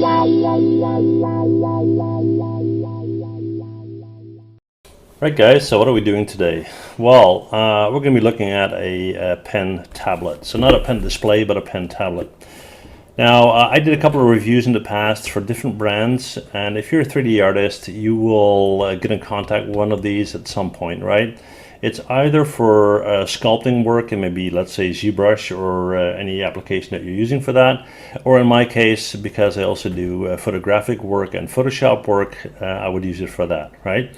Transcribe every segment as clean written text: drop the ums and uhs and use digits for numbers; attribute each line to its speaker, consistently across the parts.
Speaker 1: Right guys, so what are we doing today? Well, we're going to be looking at a pen tablet. So not a pen display, but a pen tablet. Now, I did a couple of reviews in the past for different brands, and if you're a 3D artist, you will get in contact with one of these at some point, right? It's either for sculpting work, and maybe, let's say, ZBrush or any application that you're using for that, or in my case, because I also do photographic work and Photoshop work, I would use it for that, right?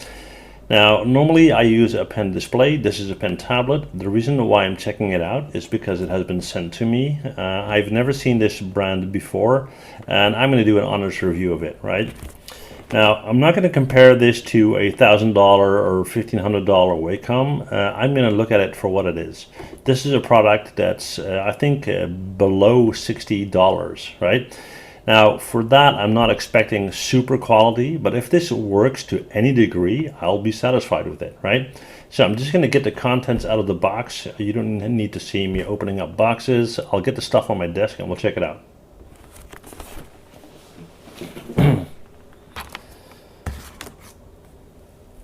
Speaker 1: Now, normally I use a pen display. This is a pen tablet. The reason why I'm checking it out is because it has been sent to me. I've never seen this brand before, and I'm going to do an honest review of it, right? Now, I'm not going to compare this to a $1,000 or $1,500 Wacom. I'm going to look at it for what it is. This is a product that's, I think, below $60, right? Now, for that, I'm not expecting super quality, but if this works to any degree, I'll be satisfied with it, right? So I'm just going to get the contents out of the box. You don't need to see me opening up boxes. I'll get the stuff on my desk and we'll check it out.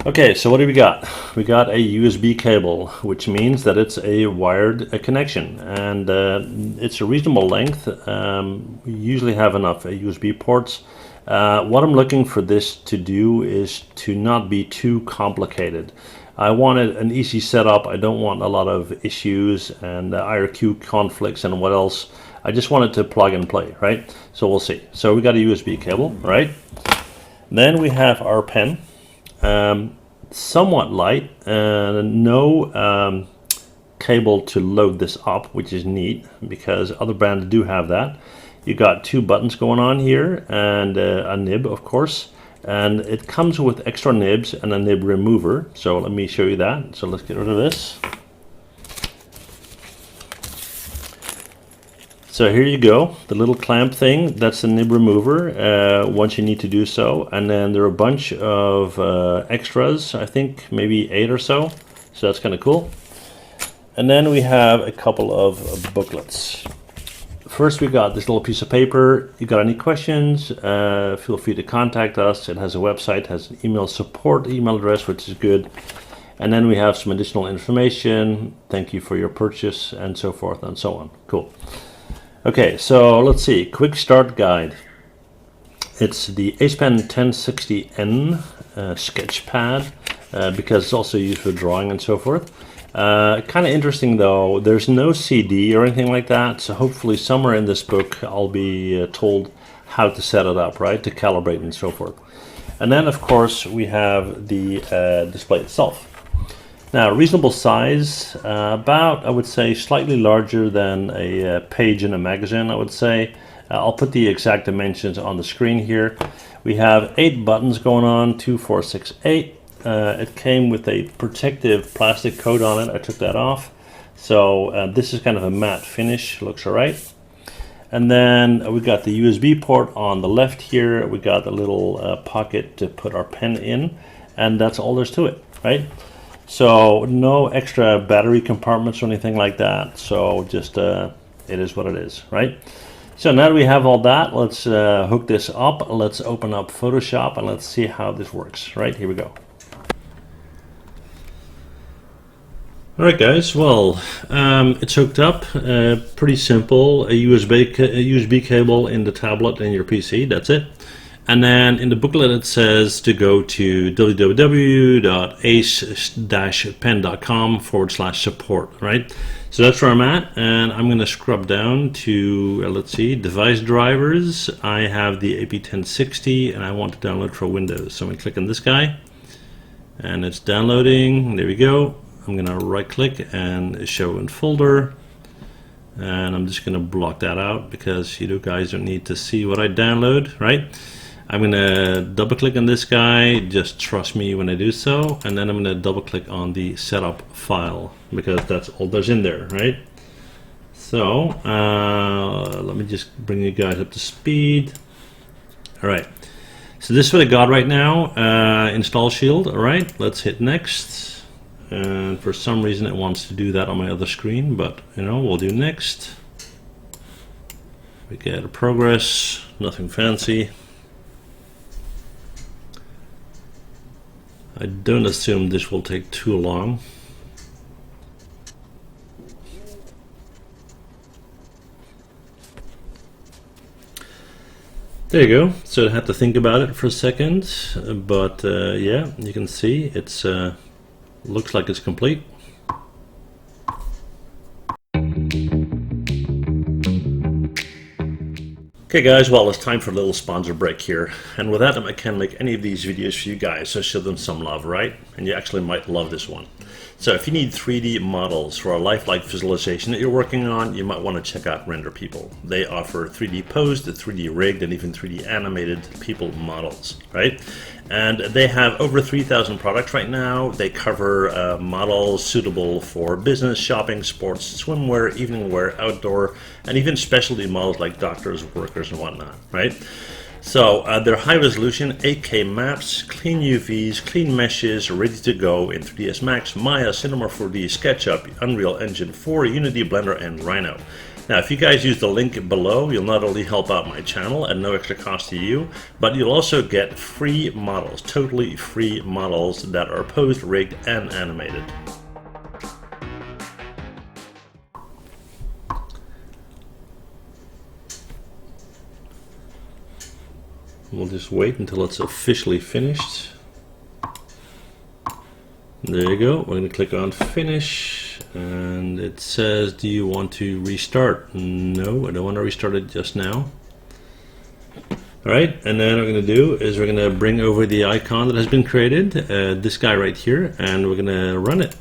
Speaker 1: Okay, so what do we got? We got a USB cable, which means that it's a wired connection, and it's a reasonable length. We usually have enough USB ports. What I'm looking for this to do is to not be too complicated. I wanted an easy setup. I don't want a lot of issues and IRQ conflicts and what else. I just wanted to plug and play, right? So we'll see. So we got a USB cable, right? Then we have our pen. Somewhat light, and no cable to load this up, which is neat because other brands do have that. You got two buttons going on here and a nib, of course, and it comes with extra nibs and a nib remover. So let me show you that. So let's get rid of this. So here you go, the little clamp thing, that's the nib remover once you need to do so. And then there are a bunch of extras, I think maybe 8 or so. So that's kind of cool. And then we have a couple of booklets. First we got this little piece of paper. You got any questions, feel free to contact us. It has a website, has an email support email address, which is good. And then we have some additional information. Thank you for your purchase and so forth and so on. Cool. Okay, so let's see, quick start guide. It's the Acepen 1060N sketch pad because it's also used for drawing and so forth. Kind of interesting though, there's no CD or anything like that, so hopefully somewhere in this book I'll be told how to set it up, right, to calibrate and so forth. And then of course we have the display itself. Now, reasonable size, about, I would say, slightly larger than a page in a magazine, I would say. I'll put the exact dimensions on the screen here. We have 8 buttons going on, 2, 4, 6, 8. It came with a protective plastic coat on it. I took that off. So this is kind of a matte finish, looks all right. And then we got the USB port on the left here. We got a little pocket to put our pen in, and that's all there's to it, right? So no extra battery compartments or anything like that. So just it is what it is, right? So now that we have all that, let's hook this up. Let's open up Photoshop and let's see how this works. Right, here we go. All right, guys. Well, it's hooked up. Pretty simple. A USB cable in the tablet and your PC. That's it. And then in the booklet it says to go to www.ace-pen.com/support, right? So that's where I'm at, and I'm going to scrub down to, let's see, device drivers. I have the AP1060 and I want to download for Windows. So I'm going to click on this guy and it's downloading. There we go. I'm going to right click and show in folder. And I'm just going to block that out because you guys don't need to see what I download, right? I'm going to double click on this guy, just trust me when I do so, and then I'm going to double click on the setup file because that's all there's in there, right? So let me just bring you guys up to speed. All right, so this is what I got right now, install shield. All right, let's hit next, and for some reason it wants to do that on my other screen, but you know, we'll do next. We get a progress, nothing fancy. I don't assume this will take too long. There you go. So I had to think about it for a second, but yeah, you can see it's looks like it's complete. Okay guys, well, it's time for a little sponsor break here, and with that I can't make any of these videos for you guys, so show them some love, right? And you actually might love this one. So if you need 3D models for a lifelike visualization that you're working on, you might want to check out Render People. They offer 3D posed, 3D rigged, and even 3D animated people models, right? And they have over 3,000 products right now. They cover models suitable for business, shopping, sports, swimwear, evening wear, outdoor, and even specialty models like doctors, workers, and whatnot, right? So they're high resolution, 8K maps, clean UVs, clean meshes, ready to go in 3ds Max, Maya, Cinema 4D, SketchUp, Unreal Engine 4, Unity, Blender, and Rhino. Now, if you guys use the link below, you'll not only help out my channel at no extra cost to you, but you'll also get free models, totally free models that are posed, rigged, and animated. We'll just wait until it's officially finished. There you go. We're going to click on finish, and it says, do you want to restart? No, I don't want to restart it just now. Alright, and then what we're going to do is we're going to bring over the icon that has been created, this guy right here, and we're going to run it.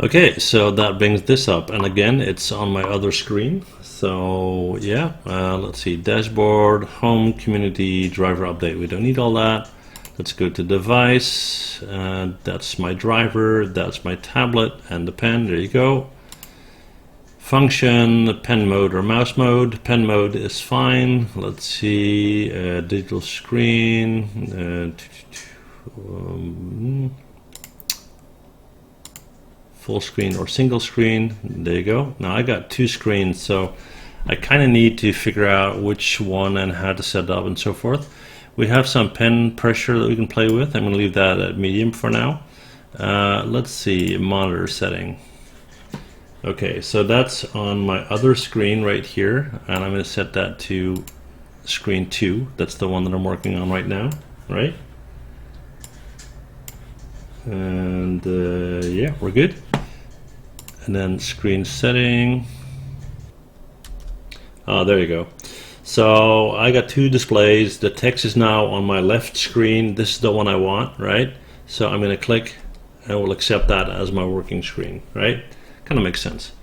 Speaker 1: Okay, so that brings this up, and again it's on my other screen. So yeah, let's see, dashboard, home, community, driver update. We don't need all that. Let's go to device. That's my driver, that's my tablet, and the pen. There you go. Function, pen mode or mouse mode. Pen mode is fine. Let's see, digital screen. Full screen or single screen. There you go. Now I got two screens, so I kind of need to figure out which one and how to set up and so forth. We have some pen pressure that we can play with. I'm going to leave that at medium for now. Let's see, monitor setting. Okay, so that's on my other screen right here, and I'm going to set that to screen 2. That's the one that I'm working on right now, right? And yeah, we're good. And then screen setting. Oh, there you go. So I got two displays. The text is now on my left screen. This is the one I want, right? So I'm going to click and we'll accept that as my working screen, right? Kind of makes sense.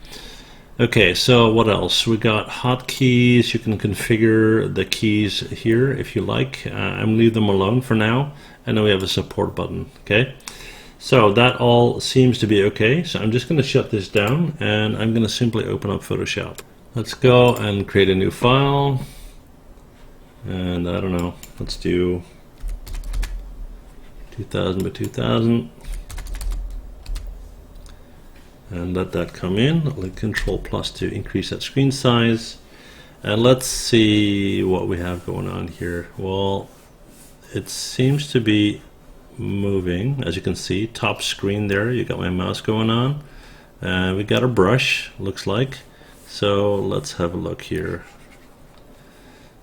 Speaker 1: Okay, so what else? We got hotkeys. You can configure the keys here if you like. I'm going to leave them alone for now. And then we have a support button, okay? So that all seems to be okay. So I'm just going to shut this down and I'm going to simply open up Photoshop. Let's go and create a new file. And I don't know, let's do 2000 by 2000. And let that come in. I'll hit Control plus to increase that screen size. And let's see what we have going on here. Well, it seems to be moving, as you can see, top screen there. You got my mouse going on, and we got a brush, looks like. So let's have a look here.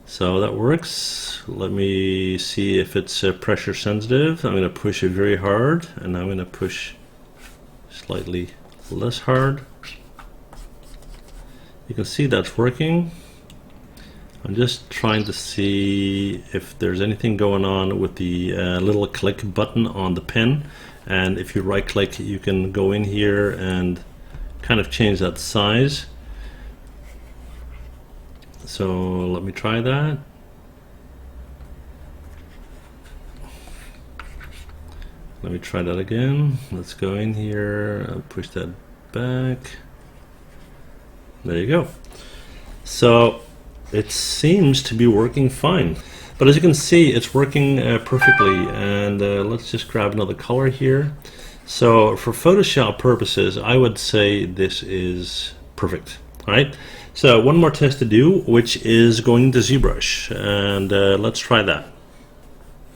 Speaker 1: So that works. Let me see if it's pressure sensitive. I'm going to push it very hard, and I'm going to push slightly less hard. You can see that's working. I'm just trying to see if there's anything going on with the little click button on the pen, and if you right click you can go in here and kind of change that size. So let me try that. Let me try that again. Let's go in here and push that back. There you go. So it seems to be working fine, but as you can see, it's working perfectly. And let's just grab another color here. So for Photoshop purposes, I would say this is perfect. right? So one more test to do, which is going to ZBrush, and let's try that.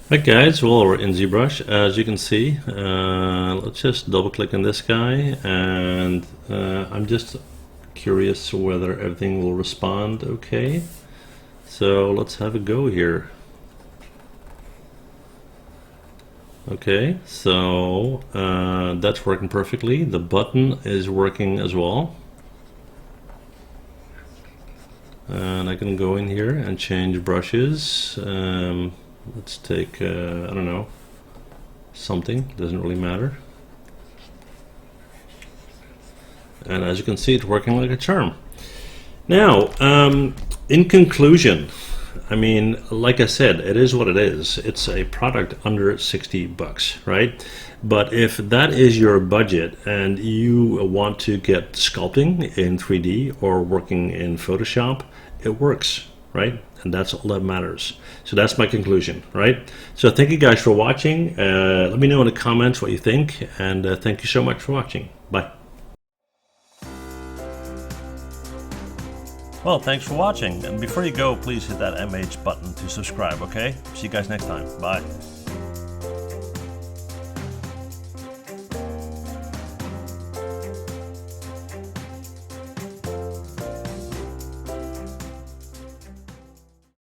Speaker 1: Right guys, well, we're in ZBrush, as you can see. Let's just double click on this guy, and I'm just curious whether everything will respond okay. So let's have a go here. Okay, so that's working perfectly. The button is working as well. And I can go in here and change brushes. Let's take, I don't know, something, doesn't really matter. And as you can see, it's working like a charm. Now, in conclusion, I mean, like I said, it is what it is. It's a product under 60 bucks, right? But if that is your budget and you want to get sculpting in 3D or working in Photoshop, it works, right? And that's all that matters. So that's my conclusion, right? So thank you guys for watching. Let me know in the comments what you think, and thank you so much for watching. Bye. Well, thanks for watching, and before you go, please hit that MH button to subscribe, okay? See you guys next time. Bye.